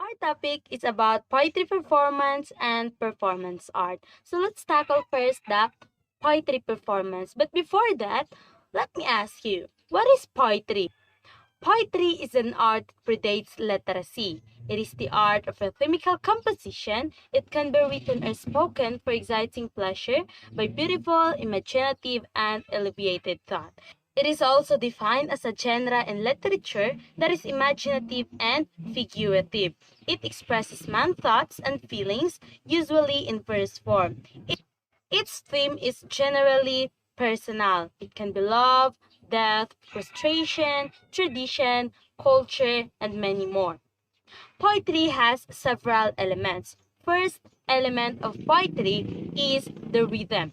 Our topic is about poetry performance and performance art. So let's tackle first the poetry performance. But before that, let me ask you, what is poetry? Poetry is an art that predates literacy. It is the art of rhythmical composition. It can be written or spoken for exciting pleasure by beautiful, imaginative, and elevated thought. It is also defined as a genre in literature that is imaginative and figurative. It expresses man's thoughts and feelings, usually in verse form. Its theme is generally personal. It can be love, death, frustration, tradition, culture, and many more. Poetry has several elements. First element of poetry is the rhythm.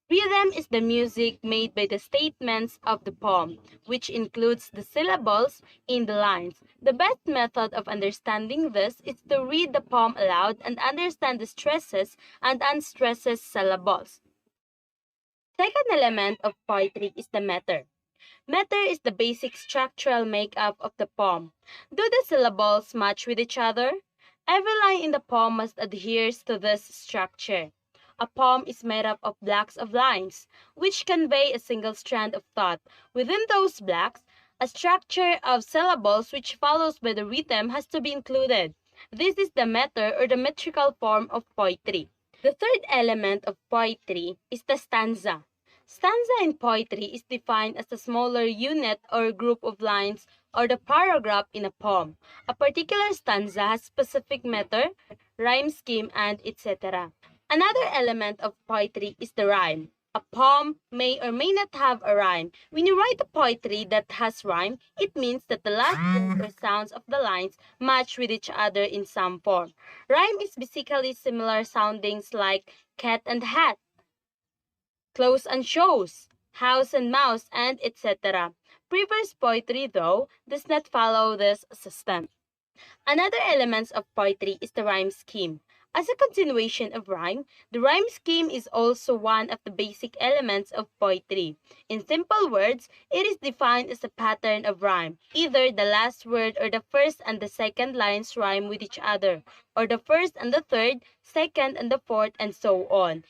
Rhythm is the music made by the statements of the poem, which includes the syllables in the lines. The best method of understanding this is to read the poem aloud and understand the stresses and unstresses syllables. Second element of poetry is the meter. Meter is the basic structural makeup of the poem. Do the syllables match with each other? Every line in the poem must adhere to this structure. A poem is made up of blocks of lines, which convey a single strand of thought. Within those blocks, a structure of syllables which follows by the rhythm has to be included. This is the meter or the metrical form of poetry. The third element of poetry is the stanza. Stanza in poetry is defined as a smaller unit or group of lines or the paragraph in a poem. A particular stanza has specific meter, rhyme scheme, and etc. Another element of poetry is the rhyme. A poem may or may not have a rhyme. When you write a poetry that has rhyme, it means that the last words or sounds of the lines match with each other in some form. Rhyme is basically similar soundings like cat and hat, clothes and shoes, house and mouse, and etc. Previous poetry, though, does not follow this system. Another element of poetry is the rhyme scheme. As a continuation of rhyme, the rhyme scheme is also one of the basic elements of poetry. In simple words, it is defined as a pattern of rhyme. Either the last word or the first and the second lines rhyme with each other, or the first and the third, second and the fourth, and so on.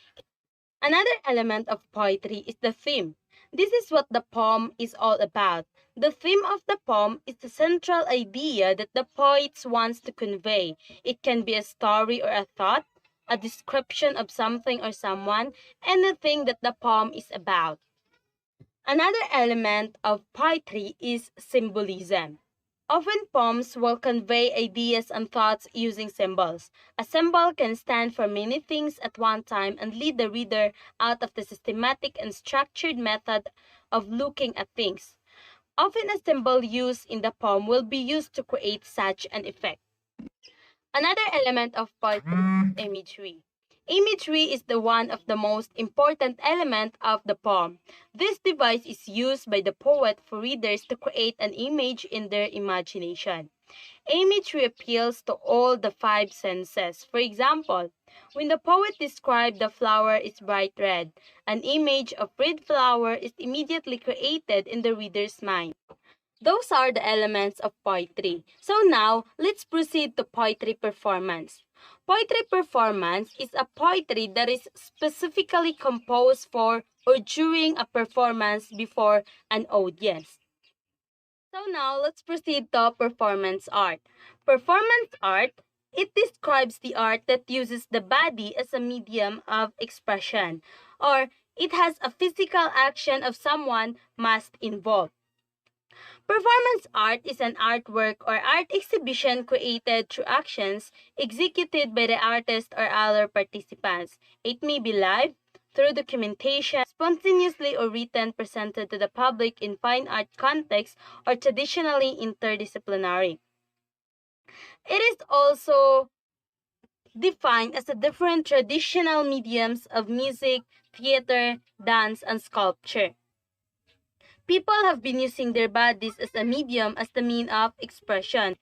Another element of poetry is the theme. This is what the poem is all about. The theme of the poem is the central idea that the poet wants to convey. It can be a story or a thought, a description of something or someone, anything that the poem is about. Another element of poetry is symbolism. Often poems will convey ideas and thoughts using symbols. A symbol can stand for many things at one time and lead the reader out of the systematic and structured method of looking at things. Often a symbol used in the poem will be used to create such an effect. Another element of poetry is imagery. Imagery is the one of the most important element of the poem. This device is used by the poet for readers to create an image in their imagination. Imagery appeals to all the five senses. For example, when the poet described the flower is bright red, an image of red flower is immediately created in the reader's mind. Those are the elements of poetry. So now, let's proceed to poetry performance. Poetry performance is a poetry that is specifically composed for or during a performance before an audience. So now, let's proceed to performance art. Performance art, it describes the art that uses the body as a medium of expression, or it has a physical action of someone must involve. Performance art is an artwork or art exhibition created through actions executed by the artist or other participants. It may be live, through documentation, spontaneously or written presented to the public in fine art context, or traditionally interdisciplinary. It is also defined as the different traditional mediums of music, theater, dance, and sculpture. People have been using their bodies as a medium as the mean of expression.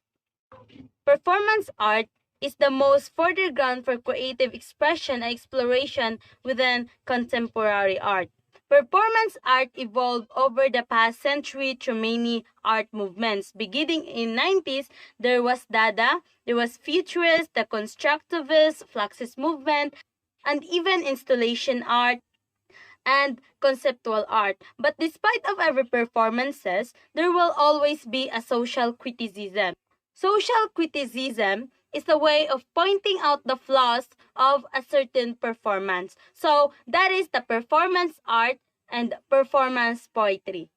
Performance art is the most further ground for creative expression and exploration within contemporary art. Performance art evolved over the past century through many art movements. Beginning in 90s, there was Dada, there was Futurist, the Constructivist, Fluxus movement, and even installation art and conceptual art. But despite of every performances, there will always be a social criticism. Social criticism is a way of pointing out the flaws of a certain performance. So that is the performance art and performance poetry.